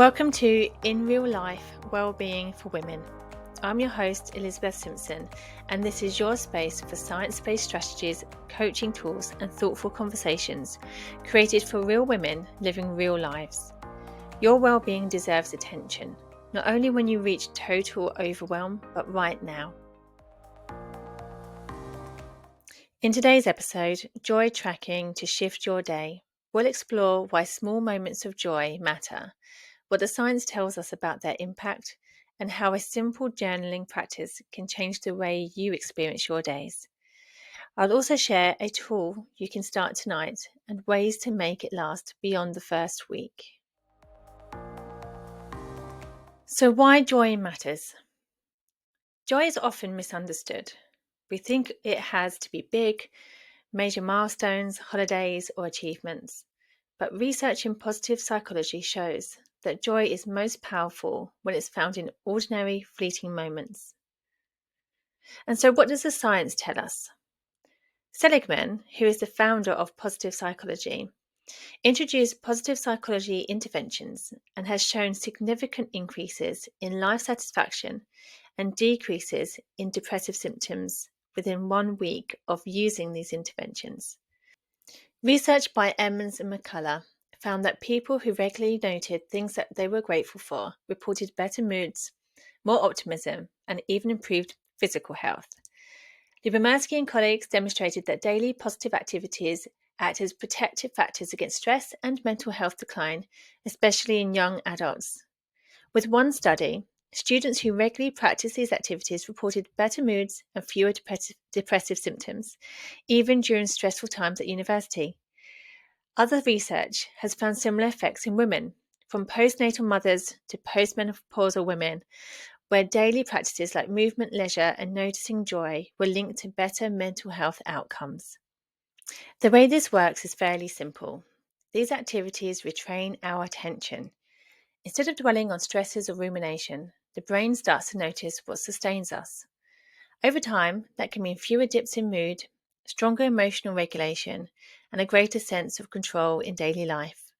Welcome to In Real Life Wellbeing for Women. I'm your host, Elizabeth Simpson, and this is your space for science-based strategies, coaching tools, and thoughtful conversations created for real women living real lives. Your well-being deserves attention, not only when you reach total overwhelm, but right now. In today's episode, Joy Tracking to Shift Your Day, we'll explore why small moments of joy matter, what the science tells us about their impact, and how a simple journaling practice can change the way you experience your days. I'll also share a tool you can start tonight and ways to make it last beyond the first week. So, why joy matters? Joy is often misunderstood. We think it has to be big, major milestones, holidays, or achievements. But research in positive psychology shows that joy is most powerful when it's found in ordinary, fleeting moments. And so, what does the science tell us? Seligman, who is the founder of positive psychology, introduced positive psychology interventions and has shown significant increases in life satisfaction and decreases in depressive symptoms within 1 week of using these interventions. Research by Emmons and McCullough found that people who regularly noted things that they were grateful for reported better moods, more optimism, and even improved physical health. Lyubomirsky and colleagues demonstrated that daily positive activities act as protective factors against stress and mental health decline, especially in young adults. With one study, students who regularly practiced these activities reported better moods and fewer depressive symptoms, even during stressful times at university. Other research has found similar effects in women, from postnatal mothers to postmenopausal women, where daily practices like movement, leisure, and noticing joy were linked to better mental health outcomes. The way this works is fairly simple. These activities retrain our attention. Instead of dwelling on stresses or rumination, the brain starts to notice what sustains us. Over time, that can mean fewer dips in mood, stronger emotional regulation, and a greater sense of control in daily life.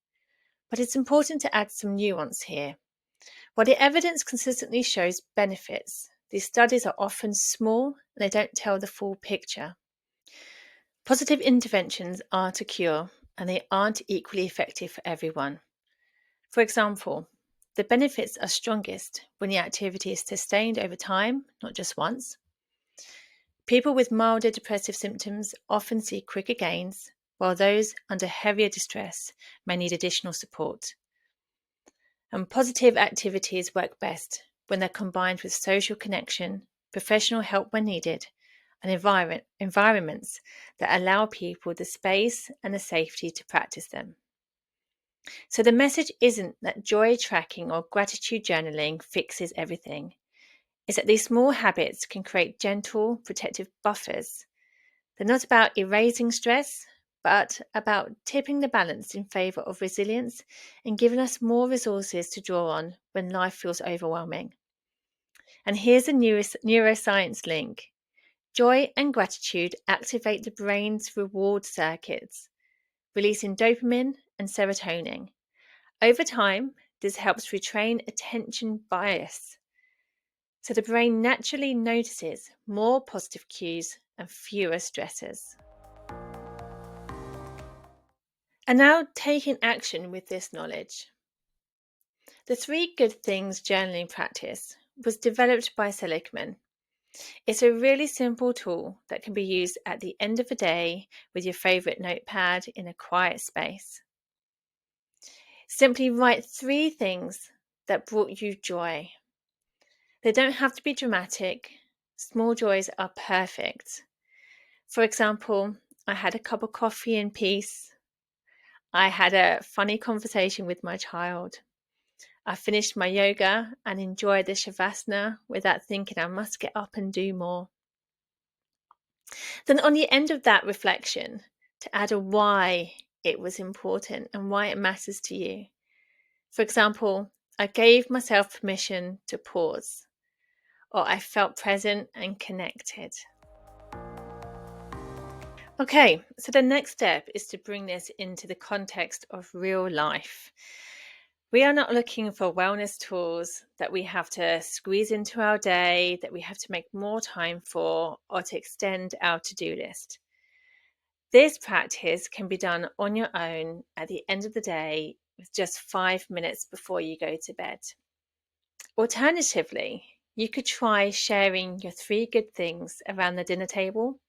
But it's important to add some nuance here. While the evidence consistently shows benefits, these studies are often small and they don't tell the full picture. Positive interventions aren't a cure, and they aren't equally effective for everyone. For example, the benefits are strongest when the activity is sustained over time, not just once. People with milder depressive symptoms often see quicker gains, while those under heavier distress may need additional support. And positive activities work best when they're combined with social connection, professional help when needed, and environments that allow people the space and the safety to practice them. So the message isn't that joy tracking or gratitude journaling fixes everything. It's that these small habits can create gentle, protective buffers. They're not about erasing stress, but about tipping the balance in favour of resilience and giving us more resources to draw on when life feels overwhelming. And here's a neuroscience link. Joy and gratitude activate the brain's reward circuits, releasing dopamine and serotonin. Over time, this helps retrain attention bias. So the brain naturally notices more positive cues and fewer stressors. And now taking action with this knowledge. The 3 good things journaling practice was developed by Seligman. It's a really simple tool that can be used at the end of the day with your favourite notepad in a quiet space. Simply write 3 things that brought you joy. They don't have to be dramatic. Small joys are perfect. For example, I had a cup of coffee in peace. I had a funny conversation with my child. I finished my yoga and enjoyed the shavasana without thinking I must get up and do more. Then on the end of that reflection, to add a why it was important and why it matters to you. For example, I gave myself permission to pause, or I felt present and connected. Okay, so the next step is to bring this into the context of real life. We are not looking for wellness tools that we have to squeeze into our day, that we have to make more time for, or to extend our to-do list. This practice can be done on your own at the end of the day with just 5 minutes before you go to bed. Alternatively, you could try sharing your 3 good things around the dinner table,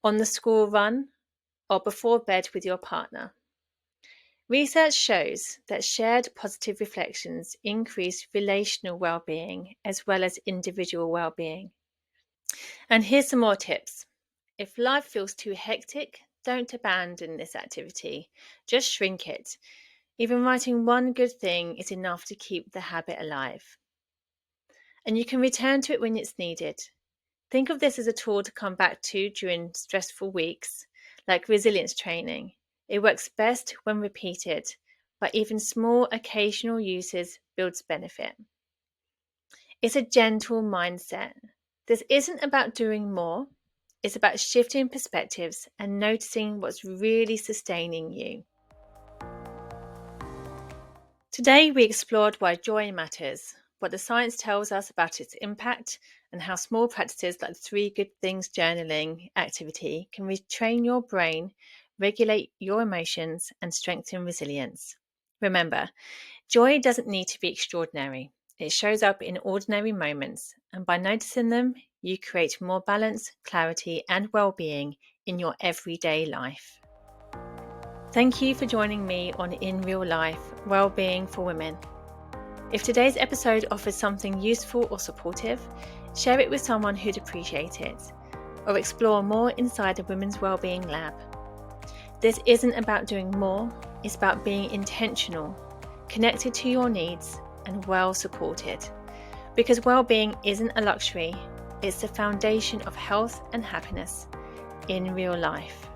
on the school run, or before bed with your partner. Research shows that shared positive reflections increase relational well-being as well as individual well-being. And here's some more tips. If life feels too hectic, don't abandon this activity. Just shrink it. Even writing one good thing is enough to keep the habit alive. And you can return to it when it's needed. Think of this as a tool to come back to during stressful weeks, like resilience training. It works best when repeated, but even small occasional uses builds benefit. It's a gentle mindset. This isn't about doing more. It's about shifting perspectives and noticing what's really sustaining you. Today, we explored why joy matters, what the science tells us about its impact, and how small practices like the 3 good things journaling activity can retrain your brain, regulate your emotions, and strengthen resilience. Remember, joy doesn't need to be extraordinary. It shows up in ordinary moments, and by noticing them, you create more balance, clarity, and well-being in your everyday life. Thank you for joining me on In Real Life, Wellbeing for Women. If today's episode offers something useful or supportive, share it with someone who'd appreciate it, or explore more inside the Women's Wellbeing Lab. This isn't about doing more, it's about being intentional, connected to your needs, and well supported. Because well-being isn't a luxury, it's the foundation of health and happiness in real life.